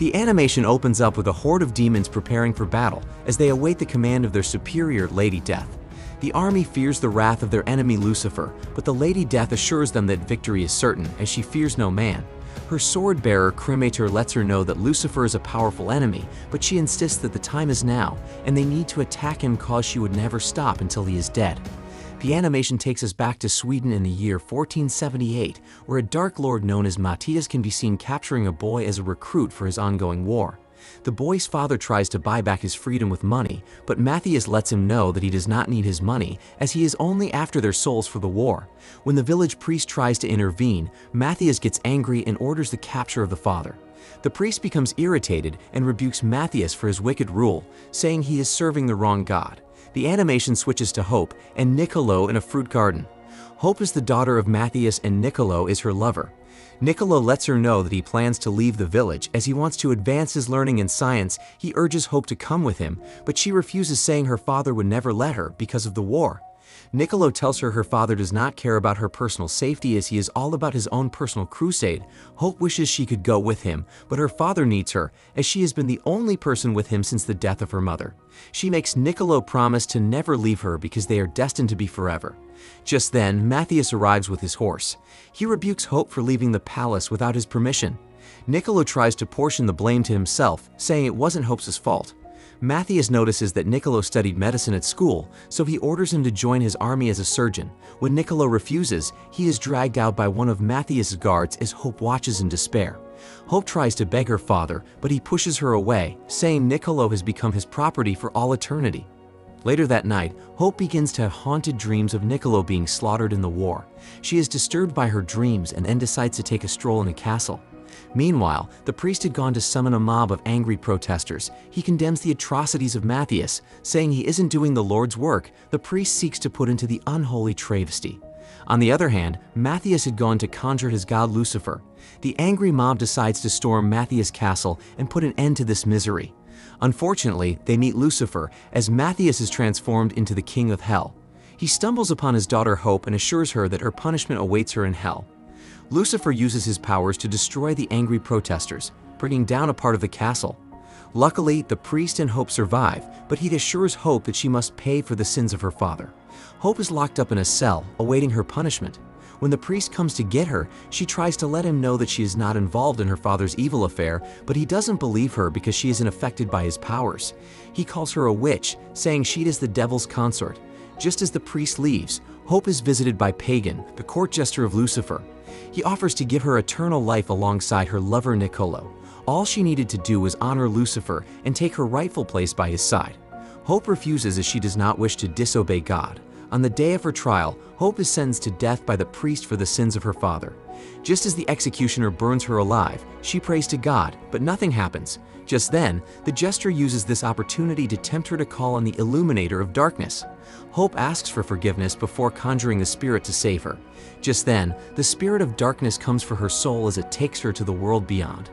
The animation opens up with a horde of demons preparing for battle as they await the command of their superior, Lady Death. The army fears the wrath of their enemy Lucifer, but the Lady Death assures them that victory is certain, as she fears no man. Her sword-bearer Cremator lets her know that Lucifer is a powerful enemy, but she insists that the time is now, and they need to attack him cause she would never stop until he is dead. The animation takes us back to Sweden in the year 1478, where a dark lord known as Matthias can be seen capturing a boy as a recruit for his ongoing war. The boy's father tries to buy back his freedom with money, but Matthias lets him know that he does not need his money, as he is only after their souls for the war. When the village priest tries to intervene, Matthias gets angry and orders the capture of the father. The priest becomes irritated and rebukes Matthias for his wicked rule, saying he is serving the wrong god. The animation switches to Hope and Niccolo in a fruit garden. Hope is the daughter of Matthias and Niccolo is her lover. Niccolo lets her know that he plans to leave the village as he wants to advance his learning in science. He urges Hope to come with him, but she refuses, saying her father would never let her because of the war. Niccolo tells her father does not care about her personal safety as he is all about his own personal crusade. Hope wishes she could go with him, but her father needs her as she has been the only person with him since the death of her mother. She makes Niccolo promise to never leave her because they are destined to be forever. Just then, Matthias arrives with his horse. He rebukes Hope for leaving the palace without his permission. Niccolo tries to portion the blame to himself, saying it wasn't Hope's fault. Matthias notices that Niccolo studied medicine at school, so he orders him to join his army as a surgeon. When Niccolo refuses, he is dragged out by one of Matthias's guards as Hope watches in despair. Hope tries to beg her father, but he pushes her away, saying Niccolo has become his property for all eternity. Later that night, Hope begins to have haunted dreams of Niccolo being slaughtered in the war. She is disturbed by her dreams and then decides to take a stroll in a castle. Meanwhile, the priest had gone to summon a mob of angry protesters. He condemns the atrocities of Matthias, saying he isn't doing the Lord's work. The priest seeks to put into the unholy travesty. On the other hand, Matthias had gone to conjure his god Lucifer. The angry mob decides to storm Matthias' castle and put an end to this misery. Unfortunately, they meet Lucifer as Matthias is transformed into the king of hell. He stumbles upon his daughter Hope and assures her that her punishment awaits her in hell. Lucifer uses his powers to destroy the angry protesters, bringing down a part of the castle. Luckily, the priest and Hope survive, but he assures Hope that she must pay for the sins of her father. Hope is locked up in a cell, awaiting her punishment. When the priest comes to get her, she tries to let him know that she is not involved in her father's evil affair, but he doesn't believe her because she isn't affected by his powers. He calls her a witch, saying she is the devil's consort. Just as the priest leaves, Hope is visited by Pagan, the court jester of Lucifer. He offers to give her eternal life alongside her lover Niccolo. All she needed to do was honor Lucifer and take her rightful place by his side. Hope refuses as she does not wish to disobey God. On the day of her trial, Hope is sentenced to death by the priest for the sins of her father. Just as the executioner burns her alive, she prays to God, but nothing happens. Just then, the jester uses this opportunity to tempt her to call on the Illuminator of Darkness. Hope asks for forgiveness before conjuring the spirit to save her. Just then, the spirit of darkness comes for her soul as it takes her to the world beyond.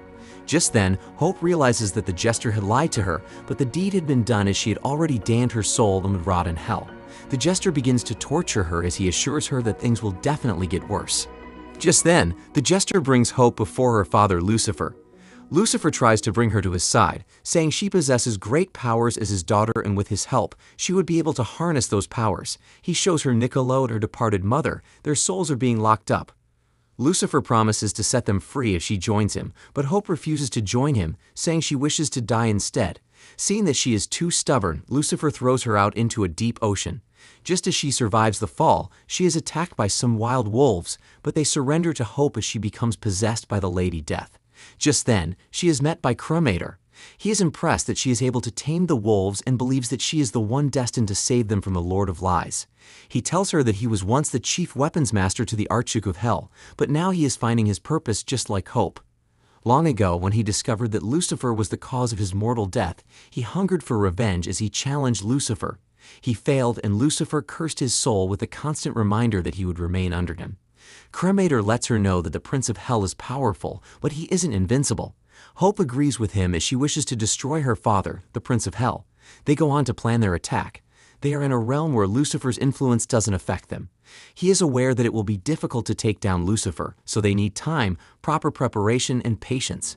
Just then, Hope realizes that the jester had lied to her, but the deed had been done as she had already damned her soul and would rot in hell. The jester begins to torture her as he assures her that things will definitely get worse. Just then, the jester brings Hope before her father Lucifer. Lucifer tries to bring her to his side, saying she possesses great powers as his daughter and with his help, she would be able to harness those powers. He shows her Niccolo and her departed mother. Their souls are being locked up. Lucifer promises to set them free if she joins him, but Hope refuses to join him, saying she wishes to die instead. Seeing that she is too stubborn, Lucifer throws her out into a deep ocean. Just as she survives the fall, she is attacked by some wild wolves, but they surrender to Hope as she becomes possessed by the Lady Death. Just then, she is met by Cremator. He is impressed that she is able to tame the wolves and believes that she is the one destined to save them from the Lord of Lies. He tells her that he was once the chief weapons master to the Archduke of Hell, but now he is finding his purpose just like Hope. Long ago, when he discovered that Lucifer was the cause of his mortal death, he hungered for revenge as he challenged Lucifer. He failed, and Lucifer cursed his soul with a constant reminder that he would remain under him. Cremator lets her know that the Prince of Hell is powerful, but he isn't invincible. Hope agrees with him as she wishes to destroy her father, the Prince of Hell. They go on to plan their attack. They are in a realm where Lucifer's influence doesn't affect them. He is aware that it will be difficult to take down Lucifer, so they need time, proper preparation, and patience.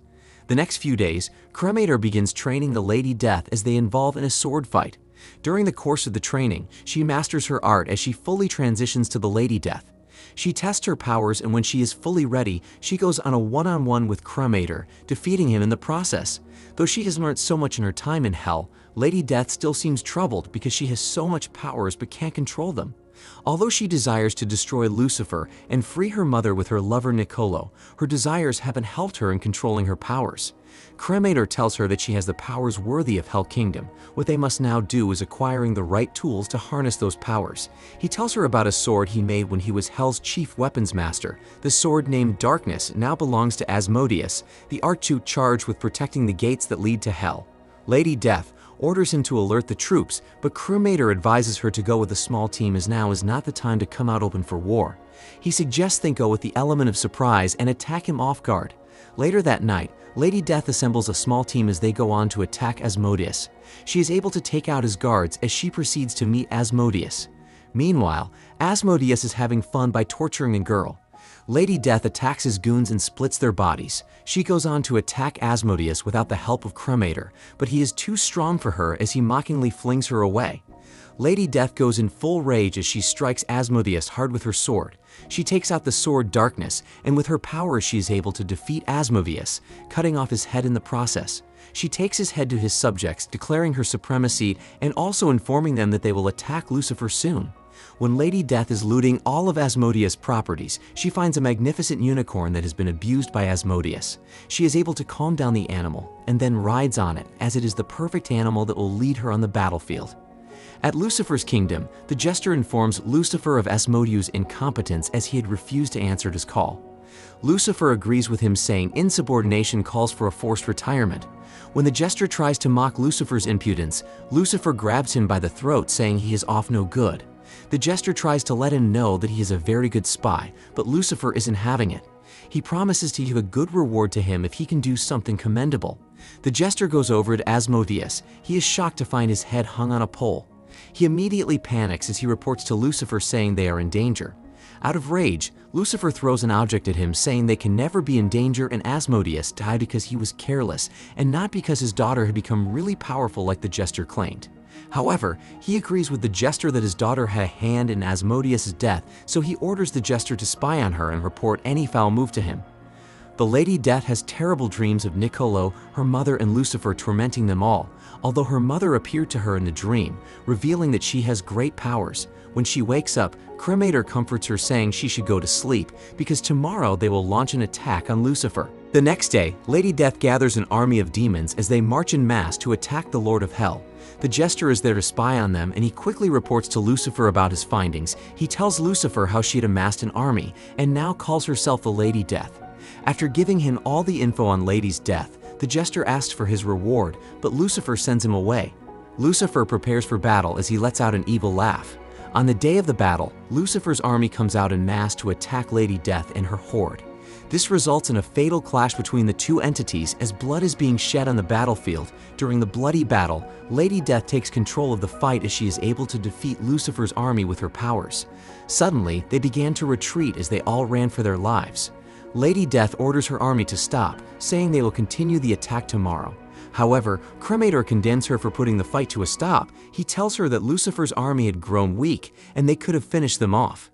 The next few days, Cremator begins training the Lady Death as they involve in a sword fight. During the course of the training, she masters her art as she fully transitions to the Lady Death. She tests her powers, and when she is fully ready, she goes on a one-on-one with Cremator, defeating him in the process. Though she has learned so much in her time in Hell, Lady Death still seems troubled because she has so much powers but can't control them. Although she desires to destroy Lucifer and free her mother with her lover Nicolo, her desires haven't helped her in controlling her powers. Cremator tells her that she has the powers worthy of Hell Kingdom. What they must now do is acquiring the right tools to harness those powers. He tells her about a sword he made when he was Hell's chief weapons master. The sword, named Darkness, now belongs to Asmodeus, the archduke charged with protecting the gates that lead to Hell. Lady Death orders him to alert the troops, but Cremator advises her to go with a small team as now is not the time to come out open for war. He suggests they go with the element of surprise and attack him off guard. Later that night, Lady Death assembles a small team as they go on to attack Asmodeus. She is able to take out his guards as she proceeds to meet Asmodeus. Meanwhile, Asmodeus is having fun by torturing a girl. Lady Death attacks his goons and splits their bodies. She goes on to attack Asmodeus without the help of Cremator, but he is too strong for her as he mockingly flings her away. Lady Death goes in full rage as she strikes Asmodeus hard with her sword. She takes out the sword Darkness, and with her powers she is able to defeat Asmodeus, cutting off his head in the process. She takes his head to his subjects, declaring her supremacy and also informing them that they will attack Lucifer soon. When Lady Death is looting all of Asmodeus' properties, she finds a magnificent unicorn that has been abused by Asmodeus. She is able to calm down the animal and then rides on it, as it is the perfect animal that will lead her on the battlefield. At Lucifer's kingdom, the jester informs Lucifer of Asmodeus' incompetence as he had refused to answer his call. Lucifer agrees with him, saying insubordination calls for a forced retirement. When the jester tries to mock Lucifer's impudence, Lucifer grabs him by the throat, saying he is off no good. The jester tries to let him know that he is a very good spy, but Lucifer isn't having it. He promises to give a good reward to him if he can do something commendable. The jester goes over to Asmodeus. He is shocked to find his head hung on a pole. He immediately panics as he reports to Lucifer, saying they are in danger. Out of rage, Lucifer throws an object at him, saying they can never be in danger, and Asmodeus died because he was careless and not because his daughter had become really powerful like the jester claimed. However, he agrees with the jester that his daughter had a hand in Asmodeus' death, so he orders the jester to spy on her and report any foul move to him. The Lady Death has terrible dreams of Nicolo, her mother, and Lucifer tormenting them all, although her mother appeared to her in the dream, revealing that she has great powers. When she wakes up, Cremator comforts her, saying she should go to sleep because tomorrow they will launch an attack on Lucifer. The next day, Lady Death gathers an army of demons as they march en masse to attack the Lord of Hell. The jester is there to spy on them, and he quickly reports to Lucifer about his findings. He tells Lucifer how she had amassed an army and now calls herself the Lady Death. After giving him all the info on Lady's death, the jester asks for his reward, but Lucifer sends him away. Lucifer prepares for battle as he lets out an evil laugh. On the day of the battle, Lucifer's army comes out en masse to attack Lady Death and her horde. This results in a fatal clash between the two entities as blood is being shed on the battlefield. During the bloody battle, Lady Death takes control of the fight as she is able to defeat Lucifer's army with her powers. Suddenly, they began to retreat as they all ran for their lives. Lady Death orders her army to stop, saying they will continue the attack tomorrow. However, Cremator condemns her for putting the fight to a stop. He tells her that Lucifer's army had grown weak and they could have finished them off.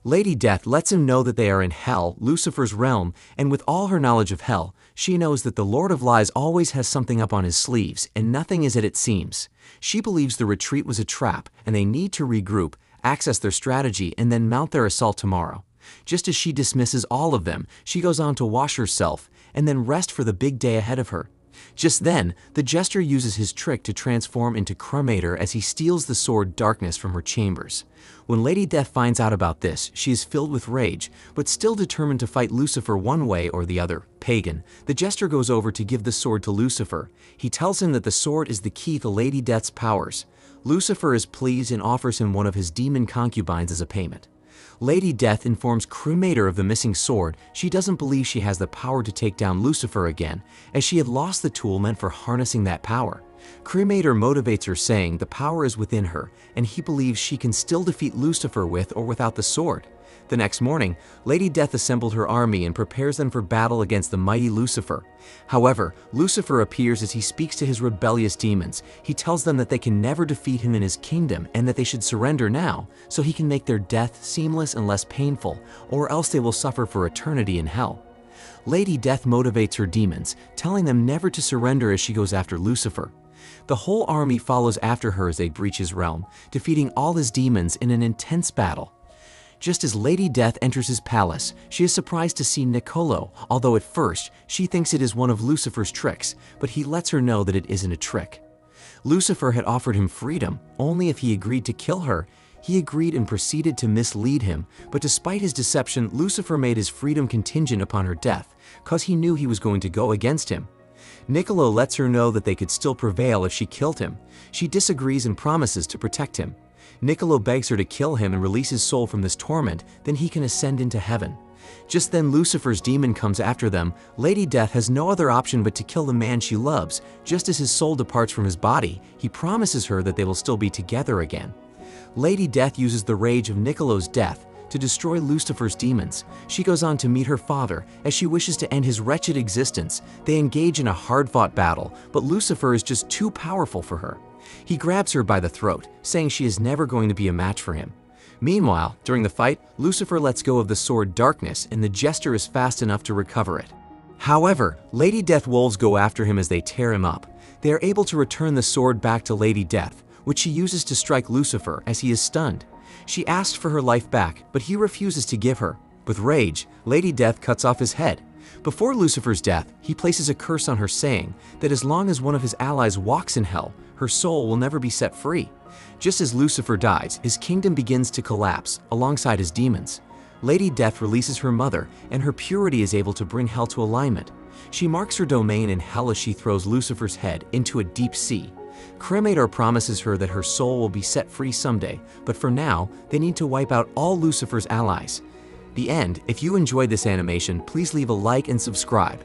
Lady Death lets him know that they are in Hell, Lucifer's realm, and with all her knowledge of Hell, she knows that the Lord of Lies always has something up on his sleeves, and nothing is as it seems. She believes the retreat was a trap, and they need to regroup, access their strategy, and then mount their assault tomorrow. Just as she dismisses all of them, she goes on to wash herself, and then rest for the big day ahead of her. Just then, the jester uses his trick to transform into Cremator as he steals the sword Darkness from her chambers. When Lady Death finds out about this, she is filled with rage, but still determined to fight Lucifer one way or the other. Pagan, the jester goes over to give the sword to Lucifer. He tells him that the sword is the key to Lady Death's powers. Lucifer is pleased and offers him one of his demon concubines as a payment. Lady Death informs Cremator of the missing sword. She doesn't believe she has the power to take down Lucifer again, as she had lost the tool meant for harnessing that power. Cremator motivates her, saying the power is within her, and he believes she can still defeat Lucifer with or without the sword. The next morning, Lady Death assembled her army and prepares them for battle against the mighty Lucifer. However, Lucifer appears as he speaks to his rebellious demons. He tells them that they can never defeat him in his kingdom and that they should surrender now, so he can make their death seamless and less painful, or else they will suffer for eternity in hell. Lady Death motivates her demons, telling them never to surrender as she goes after Lucifer. The whole army follows after her as they breach his realm, defeating all his demons in an intense battle. Just as Lady Death enters his palace, she is surprised to see Nicolo, although at first she thinks it is one of Lucifer's tricks, but he lets her know that it isn't a trick. Lucifer had offered him freedom, only if he agreed to kill her. He agreed and proceeded to mislead him, but despite his deception, Lucifer made his freedom contingent upon her death, cause he knew he was going to go against him. Nicolo lets her know that they could still prevail if she killed him. She disagrees and promises to protect him. Nicolo begs her to kill him and release his soul from this torment, then he can ascend into heaven. Just then Lucifer's demon comes after them. Lady Death has no other option but to kill the man she loves. Just as his soul departs from his body, he promises her that they will still be together again. Lady Death uses the rage of Nicolo's death to destroy Lucifer's demons. She goes on to meet her father as she wishes to end his wretched existence. They engage in a hard-fought battle, but Lucifer is just too powerful for her. He grabs her by the throat, saying she is never going to be a match for him. Meanwhile, during the fight, Lucifer lets go of the sword Darkness, and the jester is fast enough to recover it. However, Lady Death wolves go after him as they tear him up. They are able to return the sword back to Lady Death, which she uses to strike Lucifer as he is stunned. She asks for her life back, but he refuses to give her. With rage, Lady Death cuts off his head. Before Lucifer's death, he places a curse on her, saying that as long as one of his allies walks in hell, her soul will never be set free. Just as Lucifer dies, his kingdom begins to collapse alongside his demons. Lady Death releases her mother, and her purity is able to bring hell to alignment. She marks her domain in hell as she throws Lucifer's head into a deep sea. Cremator promises her that her soul will be set free someday, but for now, they need to wipe out all Lucifer's allies. The end. If you enjoyed this animation, please leave a like and subscribe.